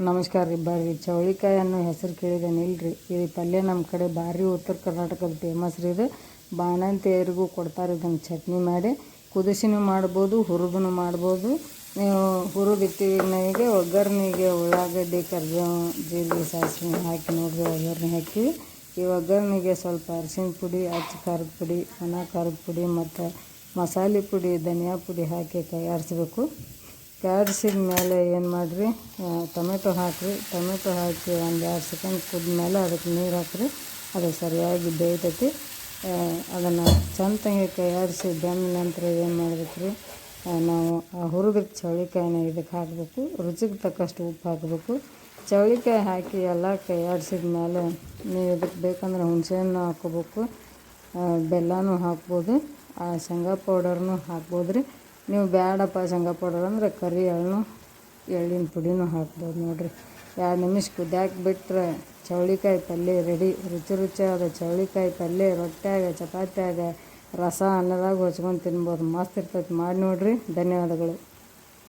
ನಮಸ್ಕಾರ ರೀ. ಬರ್ರಿ, ಚೌಳಿಕಾಯಿ ಅನ್ನೋ ಹೆಸರು ಕೇಳಿದೇನೆ ಇಲ್ರಿ. ಈ ಪಲ್ಯ ನಮ್ಮ ಕಡೆ ಭಾರಿ ಉತ್ತರ ಕರ್ನಾಟಕದ ಫೇಮಸ್ ರೀ. ಇದು ಬಾಣಂತಿಯರಿಗೂ ಕೊಡ್ತಾರೆ. ಇದನ್ನು ಚಟ್ನಿ ಮಾಡಿ ಕುದಿಸಿನೂ ಮಾಡ್ಬೋದು, ಹುರಿದೂ ಮಾಡ್ಬೋದು. ನೀವು ಹುರಿದಿಟ್ಟಿಗೆ ಒಗ್ಗರಣೆಗೆ ಉಳ್ಳಾಗಡ್ಡಿ, ಕರಿಬೇವು, ಜೀರಿಗೆ, ಸಾಸಿವೆ ಹಾಕಿ ನೋಡ್ರಿ. ಒಗ್ಗರಣೆ ಹಾಕಿವಿ. ಈ ಒಗ್ಗರಣೆಗೆ ಸ್ವಲ್ಪ ಅರಿಶಿಣ ಪುಡಿ, ಅಚ್ಚ ಖಾರದ ಪುಡಿ, ಒಣ ಖಾರದ ಪುಡಿ ಮತ್ತು ಮಸಾಲೆ ಪುಡಿ, ಧನಿಯಾ ಪುಡಿ ಹಾಕಿ ಕೈಯಾಡಿಸ್ಬೇಕು. ಕೈಯಾಡಿಸಿದ ಮೇಲೆ ಏನು ಮಾಡಿರಿ, ಟೊಮೆಟೊ ಹಾಕಿರಿ. ಟೊಮೆಟೊ ಹಾಕಿ ಒಂದು 2 ಸೆಕೆಂಡ್ ಕುದ್ಮೇಲೆ ಅದಕ್ಕೆ ನೀರು ಹಾಕಿರಿ. ಅದು ಸರಿಯಾಗಿ ಬೇಯ್ತೈತಿ. ಅದನ್ನು ಚೆಂದಾಗಿ ಕೈಯಾಡಿಸಿ ಬೆಂದ ನಂತರ ಏನು ಮಾಡ್ಬೇಕು ರೀ, ನಾವು ಹುರಿದ ಚೌಳಿಕಾಯಿನ ಇದಕ್ಕೆ ಹಾಕಬೇಕು. ರುಚಿಗೆ ತಕ್ಕಷ್ಟು ಉಪ್ಪು ಹಾಕಬೇಕು. ಚೌಳಿಕಾಯಿ ಹಾಕಿ ಎಲ್ಲ ಕೈಯಾಡಿಸಿದ ಮೇಲೆ ನೀವು ಇದಕ್ಕೆ ಬೇಕಂದ್ರೆ ಹುಣಸೆಹಣ್ಣು ಹಾಕ್ಕೋಬೇಕು, ಬೆಲ್ಲನೂ ಹಾಕ್ಬೋದು, ಶೇಂಗಾ ಪೌಡರ್ನೂ ಹಾಕ್ಬೋದು ರೀ. ನೀವು ಬೇಡಪ್ಪ ಶೇಂಗಾ ಪೌಡರ್ ಅಂದರೆ ಕರಿ ಎಳ್ಳಿನ ಪುಡಿನೂ ಹಾಕ್ಬೋದು ನೋಡಿರಿ. 2 ನಿಮಿಷ ಕುದ್ಯಾಕೆ ಬಿಟ್ಟರೆ ಚೌಳಿಕಾಯಿ ಪಲ್ಯ ರೆಡಿ. ರುಚಿಯಾದ ಚೌಳಿಕಾಯಿ ಪಲ್ಯ ರೊಟ್ಯಾಗ, ಚಪಾತ್ಯಾಗ, ರಸ ಅನ್ನದಾಗ ಹೊಚ್ಕೊಂಡು ತಿನ್ಬೋದು. ಮಸ್ತ್ ಇರ್ತೈತೆ. ಮಾಡಿ ನೋಡಿರಿ. ಧನ್ಯವಾದಗಳು.